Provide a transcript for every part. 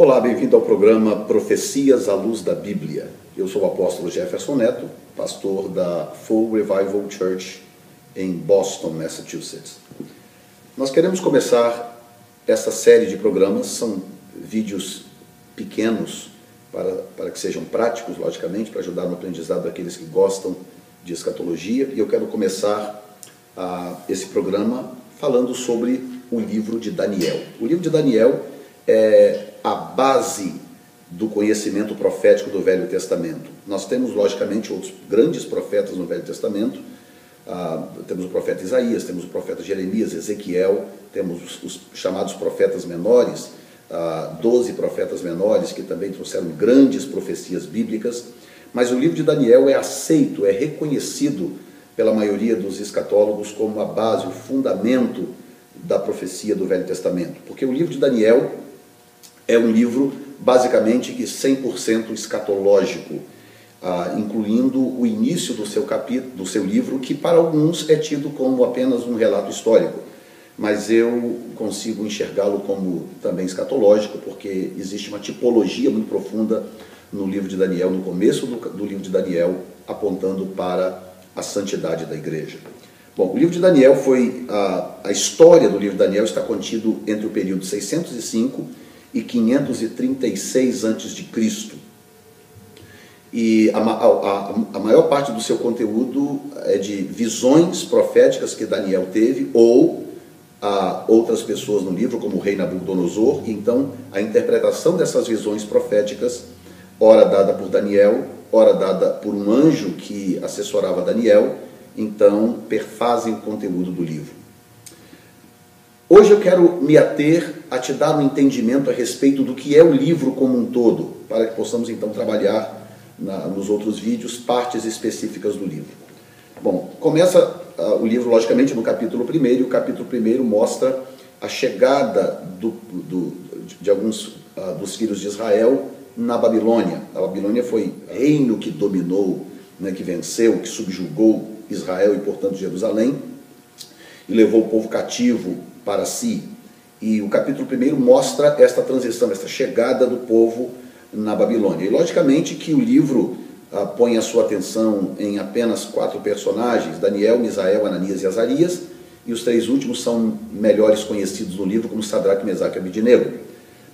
Olá, bem-vindo ao programa Profecias à Luz da Bíblia. Eu sou o apóstolo Jefferson Neto, pastor da Full Revival Church em Boston, Massachusetts. Nós queremos começar essa série de programas, são vídeos pequenos para que sejam práticos, logicamente, para ajudar no aprendizado daqueles que gostam de escatologia. E eu quero começar esse programa falando sobre o livro de Daniel. O livro de Daniel é a base do conhecimento profético do Velho Testamento. Nós temos, logicamente, outros grandes profetas no Velho Testamento. Temos o profeta Isaías, temos o profeta Jeremias, Ezequiel, temos os chamados profetas menores, 12 profetas menores que também trouxeram grandes profecias bíblicas. Mas o livro de Daniel é aceito, é reconhecido pela maioria dos escatólogos como a base, o fundamento da profecia do Velho Testamento. Porque o livro de Daniel é um livro, basicamente, que 100% escatológico, incluindo o início do seu capítulo, do seu livro, que para alguns é tido como apenas um relato histórico, mas eu consigo enxergá-lo como também escatológico, porque existe uma tipologia muito profunda no livro de Daniel, no começo do livro de Daniel, apontando para a santidade da igreja. Bom, o livro de Daniel foi, a história do livro de Daniel está contido entre o período 605 e 536 a.C. E a maior parte do seu conteúdo é de visões proféticas que Daniel teve, ou outras pessoas no livro, como o rei Nabucodonosor. Então, a interpretação dessas visões proféticas, ora dada por Daniel, ora dada por um anjo que assessorava Daniel, então perfazem o conteúdo do livro. Hoje eu quero me ater a te dar um entendimento a respeito do que é o livro como um todo, para que possamos então trabalhar nos outros vídeos partes específicas do livro. Bom, começa o livro logicamente no capítulo 1, e o capítulo 1 mostra a chegada de alguns dos filhos de Israel na Babilônia. A Babilônia foi reino que dominou, que venceu, que subjugou Israel e, portanto, Jerusalém, e levou o povo cativo para si. E o capítulo 1 mostra esta transição, esta chegada do povo na Babilônia. E, logicamente, que o livro põe a sua atenção em apenas 4 personagens, Daniel, Misael, Ananias e Azarias, e os 3 últimos são melhores conhecidos no livro como Sadraque, Mesaque e Abednego.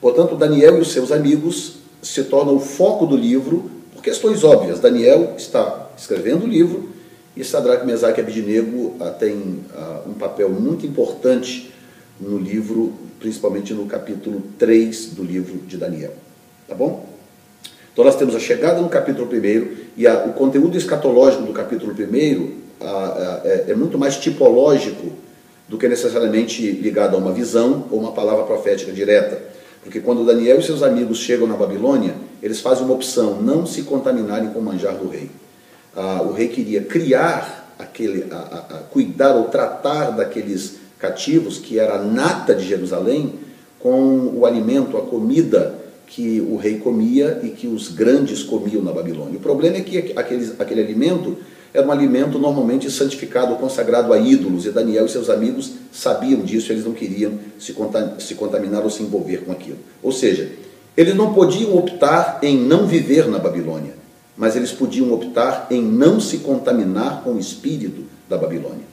Portanto, Daniel e os seus amigos se tornam o foco do livro por questões óbvias. Daniel está escrevendo o livro e Sadraque, Mesaque e Abednego tem um papel muito importante no livro, principalmente no capítulo 3 do livro de Daniel. Tá bom? Então nós temos a chegada no capítulo 1 e o conteúdo escatológico do capítulo 1 é muito mais tipológico do que necessariamente ligado a uma visão ou uma palavra profética direta. Porque quando Daniel e seus amigos chegam na Babilônia, eles fazem uma opção: não se contaminarem com o manjar do rei. O rei queria criar, cuidar ou tratar daqueles cativos, que era a nata de Jerusalém, com o alimento, a comida que o rei comia e que os grandes comiam na Babilônia. O problema é que aquele alimento era um alimento normalmente santificado, consagrado a ídolos, e Daniel e seus amigos sabiam disso, eles não queriam se contaminar ou se envolver com aquilo. Ou seja, eles não podiam optar em não viver na Babilônia, mas eles podiam optar em não se contaminar com o espírito da Babilônia.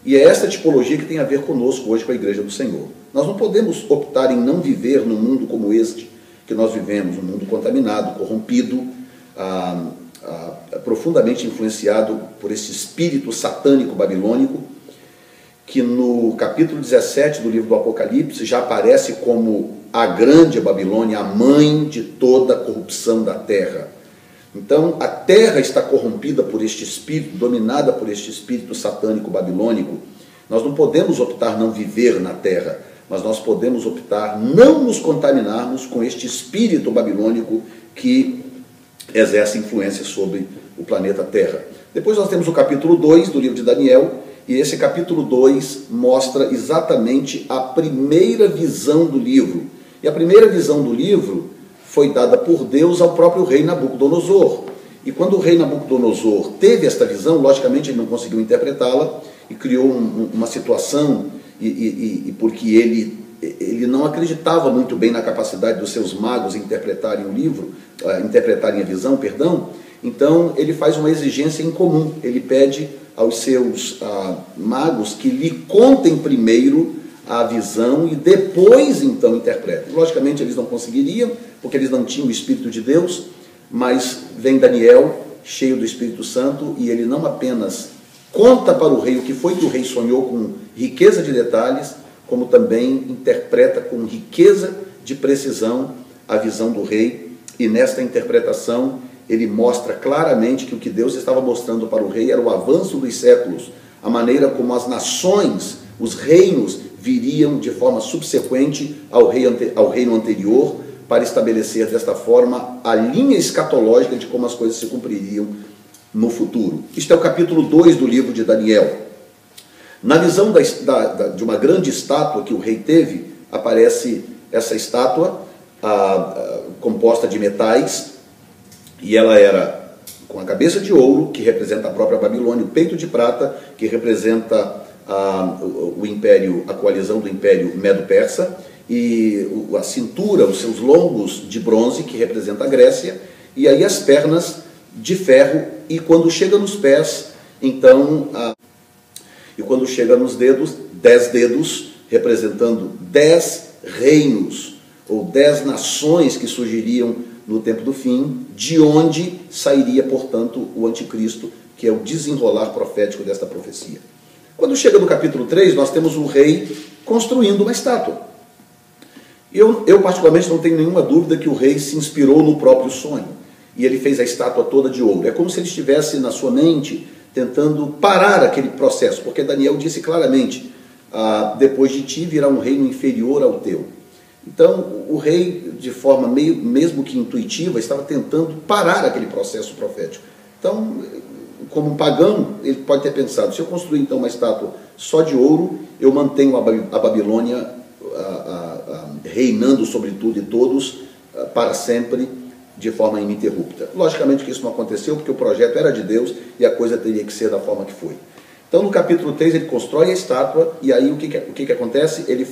E é essa tipologia que tem a ver conosco hoje, com a Igreja do Senhor. Nós não podemos optar em não viver num mundo como este que nós vivemos, um mundo contaminado, corrompido, profundamente influenciado por esse espírito satânico babilônico, que no capítulo 17 do livro do Apocalipse já aparece como a grande Babilônia, a mãe de toda a corrupção da terra. Então, a terra está corrompida por este espírito, dominada por este espírito satânico babilônico. Nós não podemos optar não viver na terra, mas nós podemos optar não nos contaminarmos com este espírito babilônico que exerce influência sobre o planeta Terra. Depois nós temos o capítulo 2 do livro de Daniel, e esse capítulo 2 mostra exatamente a primeira visão do livro. E a primeira visão do livro foi dada por Deus ao próprio rei Nabucodonosor. E quando o rei Nabucodonosor teve esta visão, logicamente ele não conseguiu interpretá-la, e criou uma situação, e porque ele ele não acreditava muito bem na capacidade dos seus magos interpretarem o livro, interpretarem a visão, perdão. Então ele faz uma exigência incomum, ele pede aos seus magos que lhe contem primeiro a visão e depois então interpretem. Logicamente eles não conseguiriam, porque eles não tinham o Espírito de Deus, mas vem Daniel, cheio do Espírito Santo, e ele não apenas conta para o rei o que foi que o rei sonhou com riqueza de detalhes, como também interpreta com riqueza de precisão a visão do rei, e nesta interpretação ele mostra claramente que o que Deus estava mostrando para o rei era o avanço dos séculos, a maneira como as nações, os reinos, viriam de forma subsequente ao reino anterior, para estabelecer desta forma a linha escatológica de como as coisas se cumpririam no futuro. Isto é o capítulo 2 do livro de Daniel. Na visão de uma grande estátua que o rei teve, aparece essa estátua composta de metais, e ela era com a cabeça de ouro, que representa a própria Babilônia, o peito de prata, que representa o império, a coalizão do império Medo-Persa, e a cintura, os seus lombos de bronze, que representa a Grécia, e aí as pernas de ferro, e quando chega nos pés, então, e quando chega nos dedos, 10 dedos, representando 10 reinos, ou 10 nações que surgiriam no tempo do fim, de onde sairia, portanto, o anticristo, que é o desenrolar profético desta profecia. Quando chega no capítulo 3, nós temos o rei construindo uma estátua. Eu particularmente não tenho nenhuma dúvida que o rei se inspirou no próprio sonho, e ele fez a estátua toda de ouro. É como se ele estivesse na sua mente tentando parar aquele processo, porque Daniel disse claramente, depois de ti virá um reino inferior ao teu. Então o rei, de forma mesmo que intuitiva, estava tentando parar aquele processo profético. Então, como um pagão, ele pode ter pensado, se eu construir então uma estátua só de ouro, eu mantenho a Babilônia reinando sobre tudo e todos para sempre, de forma ininterrupta. Logicamente que isso não aconteceu, porque o projeto era de Deus e a coisa teria que ser da forma que foi. Então no capítulo 3 ele constrói a estátua, e aí o que acontece? Ele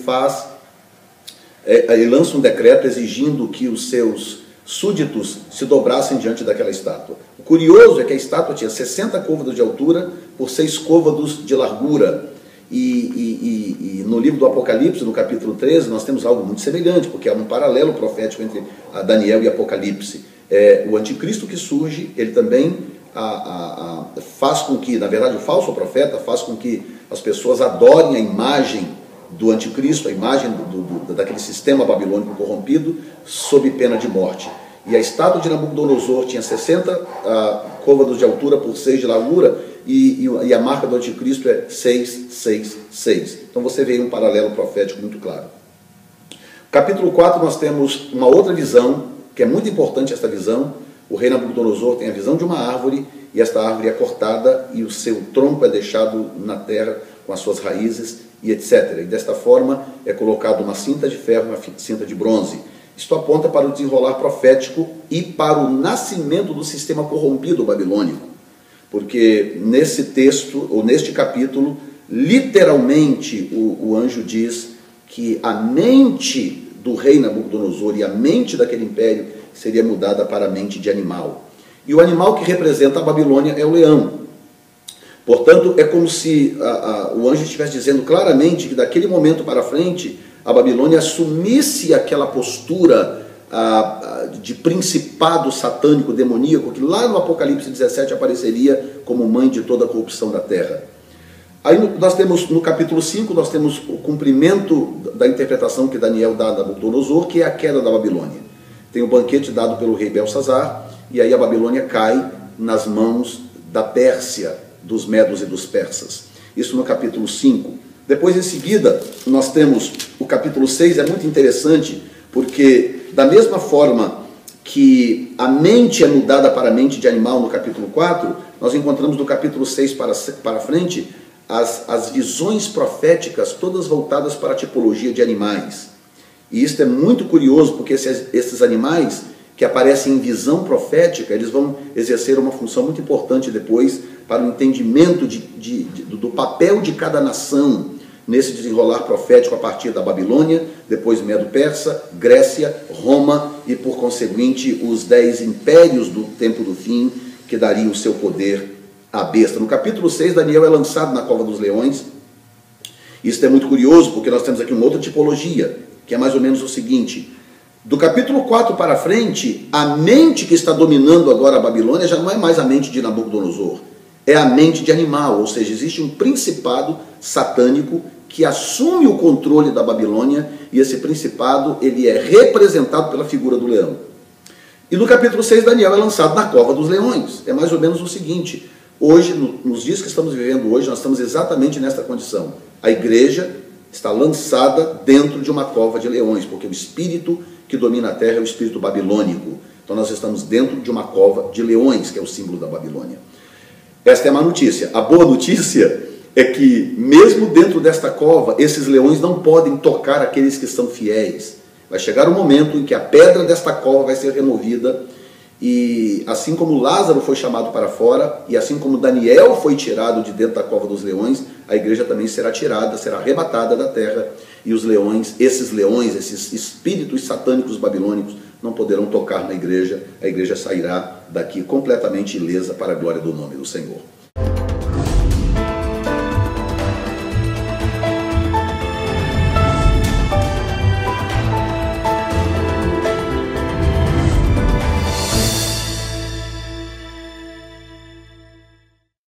lança um decreto exigindo que os seus súditos se dobrassem diante daquela estátua. O curioso é que a estátua tinha 60 côvados de altura por 6 côvados de largura. E no livro do Apocalipse, no capítulo 13, nós temos algo muito semelhante, porque há um paralelo profético entre Daniel e Apocalipse. O anticristo que surge, ele também faz com que, na verdade, o falso profeta faz com que as pessoas adorem a imagem do anticristo, a imagem daquele sistema babilônico corrompido, sob pena de morte. E a estátua de Nabucodonosor tinha 60 côvados de altura por 6 de largura, e a marca do anticristo é 666. Então você vê aí um paralelo profético muito claro. Capítulo 4 nós temos uma outra visão, que é muito importante esta visão. O rei Nabucodonosor tem a visão de uma árvore, e esta árvore é cortada, e o seu tronco é deixado na terra com as suas raízes, e etc. E desta forma é colocado uma cinta de ferro e uma cinta de bronze. Isto aponta para o desenrolar profético e para o nascimento do sistema corrompido babilônico. Porque nesse texto, ou neste capítulo, literalmente o anjo diz que a mente do rei Nabucodonosor e a mente daquele império seria mudada para a mente de animal. E o animal que representa a Babilônia é o leão. Portanto, é como se o anjo estivesse dizendo claramente que daquele momento para frente a Babilônia assumisse aquela postura de principado satânico, demoníaco, que lá no Apocalipse 17 apareceria como mãe de toda a corrupção da terra. Aí nós temos, no capítulo 5, nós temos o cumprimento da interpretação que Daniel dá a Nabucodonosor, que é a queda da Babilônia. Tem o banquete dado pelo rei Belsazar, e aí a Babilônia cai nas mãos da Pérsia, dos medos e dos persas. Isso no capítulo 5. Depois, em seguida, nós temos o capítulo 6, é muito interessante, porque da mesma forma que a mente é mudada para a mente de animal no capítulo 4, nós encontramos no capítulo 6 para frente as visões proféticas todas voltadas para a tipologia de animais. E isso é muito curioso, porque esses animais que aparecem em visão profética, eles vão exercer uma função muito importante depois para o entendimento do papel de cada nação, nesse desenrolar profético a partir da Babilônia, depois Medo-Persa, Grécia, Roma e, por conseguinte, os 10 impérios do tempo do fim que dariam o seu poder à besta. No capítulo 6, Daniel é lançado na cova dos leões. Isso é muito curioso, porque nós temos aqui uma outra tipologia, que é mais ou menos o seguinte: do capítulo 4 para frente, a mente que está dominando agora a Babilônia já não é mais a mente de Nabucodonosor, é a mente de animal, ou seja, existe um principado satânico que assume o controle da Babilônia, e esse principado ele é representado pela figura do leão. E no capítulo 6, Daniel é lançado na cova dos leões. É mais ou menos o seguinte: hoje, nos dias que estamos vivendo hoje, nós estamos exatamente nesta condição. A igreja está lançada dentro de uma cova de leões, porque o espírito que domina a terra é o espírito babilônico. Então nós estamos dentro de uma cova de leões, que é o símbolo da Babilônia. Esta é a má notícia. A boa notícia é que, mesmo dentro desta cova, esses leões não podem tocar aqueles que são fiéis. Vai chegar um momento em que a pedra desta cova vai ser removida, e assim como Lázaro foi chamado para fora, e assim como Daniel foi tirado de dentro da cova dos leões, a igreja também será tirada, será arrebatada da terra, e os leões, esses espíritos satânicos babilônicos, não poderão tocar na igreja. A igreja sairá daqui completamente ilesa para a glória do nome do Senhor.